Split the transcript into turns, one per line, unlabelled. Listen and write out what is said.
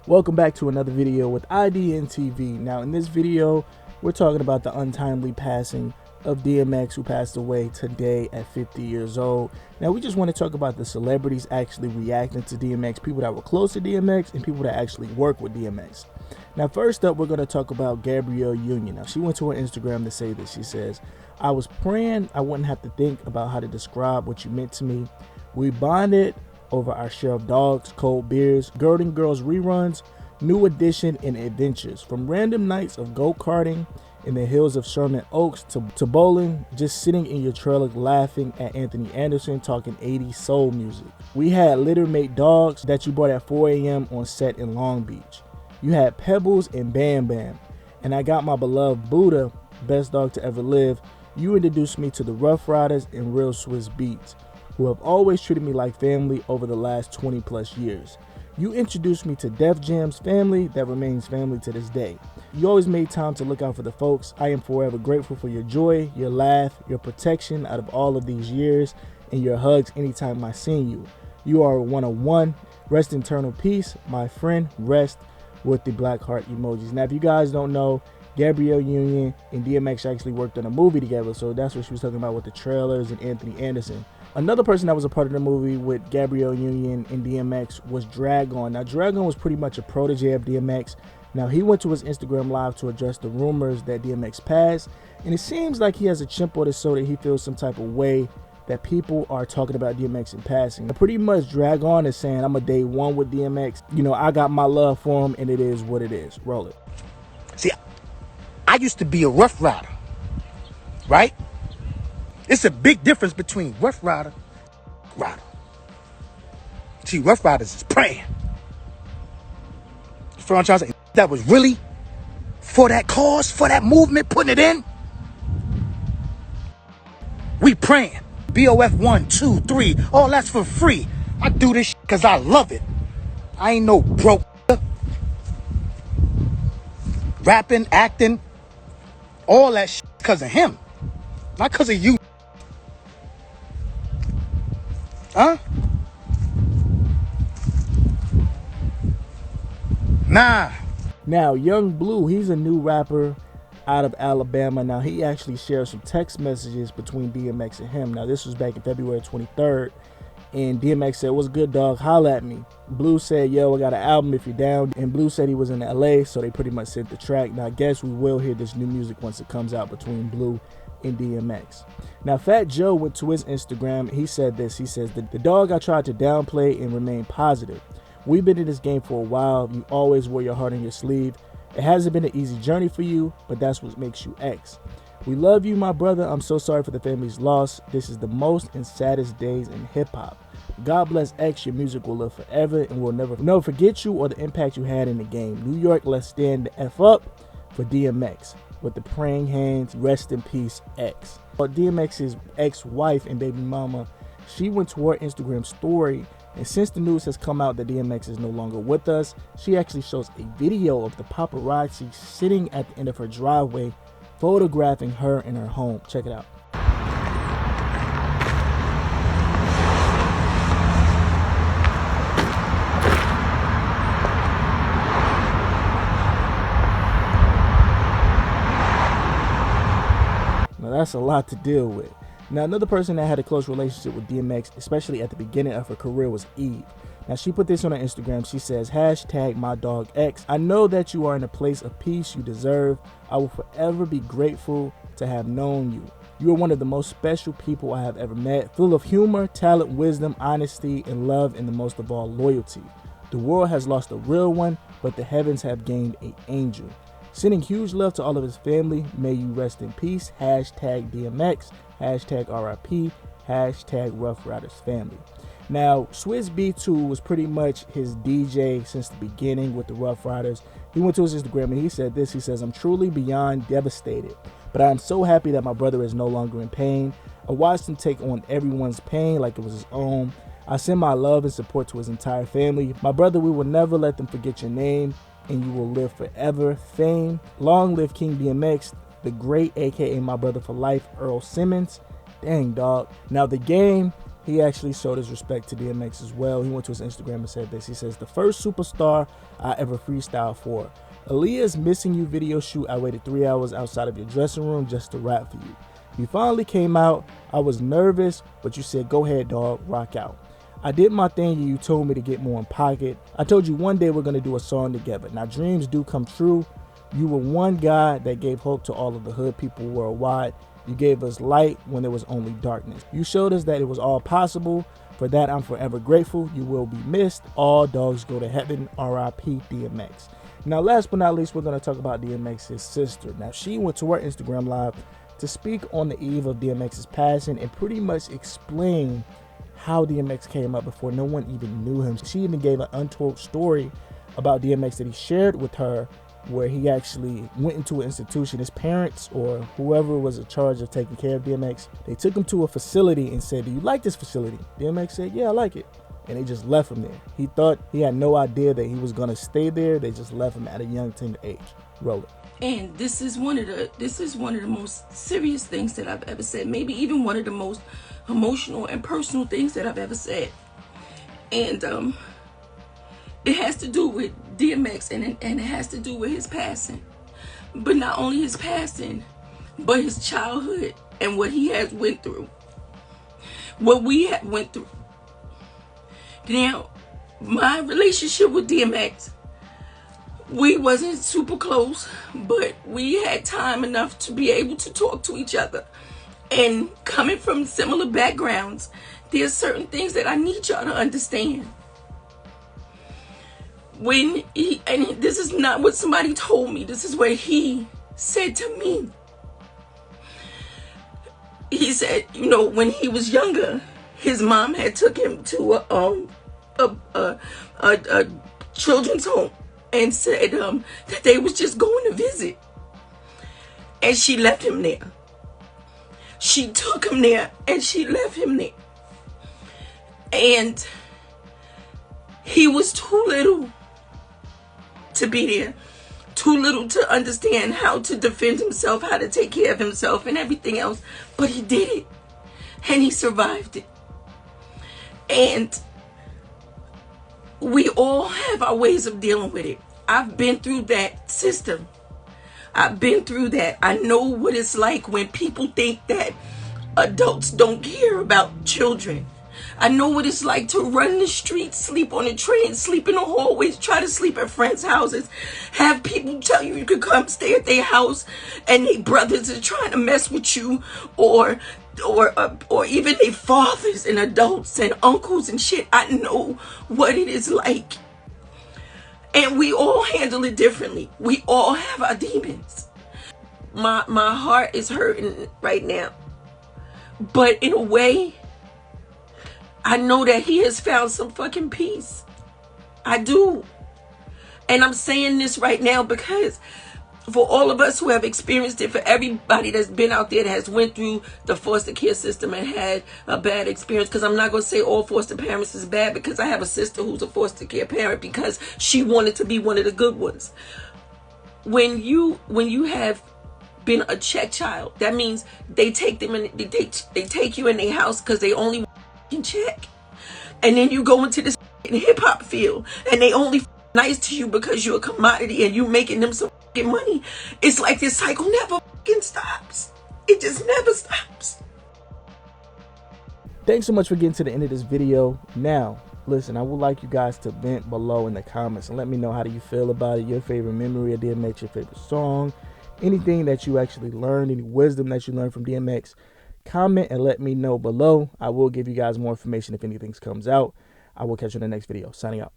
Welcome back to another video with IDNTV. Now in this video, we're talking about the untimely passing of DMX, who passed away today at 50 years old. Now we just want to talk about the celebrities actually reacting to DMX, people that were close to DMX and people that actually work with DMX. Now first up, we're going to talk about Gabrielle Union. Now she went to her Instagram to say this. She says, "I was praying I wouldn't have to think about how to describe what you meant to me. We bonded over our share of dogs, cold beers, Golden Girls reruns, New Edition, and adventures. From random nights of go-karting in the hills of Sherman Oaks to bowling, just sitting in your trailer laughing at Anthony Anderson talking 80s soul music. We had littermate dogs that you bought at 4 a.m. on set in Long Beach. You had Pebbles and Bam Bam. And I got my beloved Buddha, best dog to ever live. You introduced me to the Rough Riders and Real Swiss Beats, who have always treated me like family over the last 20 plus years. You introduced me to Def Jam's family that remains family to this day. You always made time to look out for the folks. I am forever grateful for your joy, your laugh, your protection out of all of these years, and your hugs anytime I seen you. You are a one-on-one. Rest in eternal peace, my friend. Rest," with the black heart emojis. Now if you guys don't know, Gabrielle Union and DMX actually worked on a movie together, so that's what she was talking about with the trailers and Anthony Anderson. Another person that was a part of the movie with Gabrielle Union and DMX was Dragon. Now Dragon was pretty much a protege of DMX. Now he went to his Instagram live to address the rumors that DMX passed, and it seems like he has a chip on his shoulder. He feels some type of way that people are talking about DMX in passing. Now, pretty much Dragon is saying, "I'm a day one with DMX. You know, I got my love for him and it is what it is." Roll it.
See, I used to be a Rough Rider, right? It's a big difference between Rough Rider and Rider. See, Rough Riders is praying. Franchise that was really for that cause, for that movement, putting it in. We praying. BOF 1, 2, 3, all that's for free. I do this because I love it. I ain't no broke rapping, acting, all that shit because of him, not because of you. Huh? Nah.
Now Young Blue, he's a new rapper out of Alabama. Now he actually shared some text messages between DMX and him. Now this was back in February 23rd, and DMX said, "What's good, dog? Holla at me." Blue said, "Yo, I got an album if you're down." And Blue said he was in LA, so they pretty much sent the track. Now I guess we will hear this new music once it comes out between Blue and DMX. Now Fat Joe went to his Instagram. He said this. He says, "The dog I tried to downplay and remain positive. We've been in this game for a while. You always wear your heart on your sleeve. It hasn't been an easy journey for you, but that's what makes you X. We love you, my brother. I'm so sorry for the family's loss. This is the most and saddest days in hip-hop. God bless X. Your music will live forever, and we'll never forget you or the impact you had in the game. New York, let's stand the F up for DMX. With the praying hands, rest in peace, X." But DMX's ex-wife and baby mama, she went to her Instagram story, and since the news has come out that DMX is no longer with us, she actually shows a video of the paparazzi sitting at the end of her driveway, photographing her in her home. Check it out. Now that's a lot to deal with. Now another person that had a close relationship with DMX, especially at the beginning of her career, was Eve. Now she put this on her Instagram. She says, "Hashtag my dog X. I know that you are in a place of peace you deserve. I will forever be grateful to have known you. You are one of the most special people I have ever met, full of humor, talent, wisdom, honesty, and love, and the most of all, loyalty. The world has lost a real one, but the heavens have gained an angel. Sending huge love to all of his family. May you rest in peace. Hashtag DMX. Hashtag RIP. Hashtag Rough Riders family." Now, Swizz B2 was pretty much his DJ since the beginning with the Rough Riders. He went to his Instagram and he said this. He says, "I'm truly beyond devastated, but I am so happy that my brother is no longer in pain. I watched him take on everyone's pain like it was his own. I send my love and support to his entire family. My brother, we will never let them forget your name, and you will live forever. Fame. Long live King DMX, the great, aka my brother for life, Earl Simmons." Dang, dog. Now the game, he actually showed his respect to DMX as well. He went to his Instagram and said this. He says, "The first superstar I ever freestyled for. Aaliyah's Missing You video shoot, I waited 3 hours outside of your dressing room just to rap for you. You finally came out. I was nervous, but you said, go ahead, dog, rock out. I did my thing and you told me to get more in pocket. I told you one day we're going to do a song together. Now, dreams do come true. You were one guy that gave hope to all of the hood people worldwide. You gave us light when there was only darkness. You showed us that it was all possible. For that, I'm forever grateful. You will be missed. All dogs go to heaven. R.I.P. DMX." Now, last but not least, we're going to talk about DMX's sister. Now, she went to her Instagram Live to speak on the eve of DMX's passing and pretty much explain how DMX came up before no one even knew him. She even gave an untold story about DMX that he shared with her, where he actually went into an institution. His parents or whoever was in charge of taking care of DMX, they took him to a facility and said, "Do you like this facility?" DMX said, "Yeah, I like it." And they just left him there. He thought, he had no idea that he was gonna stay there. They just left him at a young tender age. Roll it.
And this is one of the most serious things that I've ever said. Maybe even one of the most emotional and personal things that I've ever said. And it has to do with DMX and it has to do with his passing. But not only his passing, but his childhood and what he has went through. What we have went through. Now, my relationship with DMX, we wasn't super close, but we had time enough to be able to talk to each other. And coming from similar backgrounds, there's certain things that I need y'all to understand. And this is not what somebody told me. This is what he said to me. He said, when he was younger, his mom had took him to a children's home and said that they was just going to visit. And she left him there. She took him there and she left him there. And he was too little to be there. Too little to understand how to defend himself, how to take care of himself and everything else. But he did it. And he survived it. And we all have our ways of dealing with it. I've been through that system. I've been through that. I know what it's like when people think that adults don't care about children. I know what it's like to run the streets, sleep on the train, sleep in the hallways, try to sleep at friends' houses, have people tell you could come stay at their house and their brothers are trying to mess with you, or even their fathers and adults and uncles and shit. I know what it is like. And we all handle it differently. We all have our demons. My heart is hurting right now. But in a way, I know that he has found some fucking peace. I do. And I'm saying this right now because for all of us who have experienced it, for everybody that's been out there that has went through the foster care system and had a bad experience, because I'm not going to say all foster parents is bad, because I have a sister who's a foster care parent because she wanted to be one of the good ones. When you have been a check child, that means they take them and they take you in their house because they only can check. And then you go into this hip hop field and they only nice to you because you're a commodity and you making them some money. It's like this cycle never stops. It just never stops.
Thanks so much for getting to the end of this video. Now, listen, I would like you guys to vent below in the comments and let me know how do you feel about it, your favorite memory of DMX, your favorite song, anything that you actually learned, any wisdom that you learned from DMX. Comment and let me know below. I will give you guys more information if anything comes out. I will catch you in the next video. Signing out.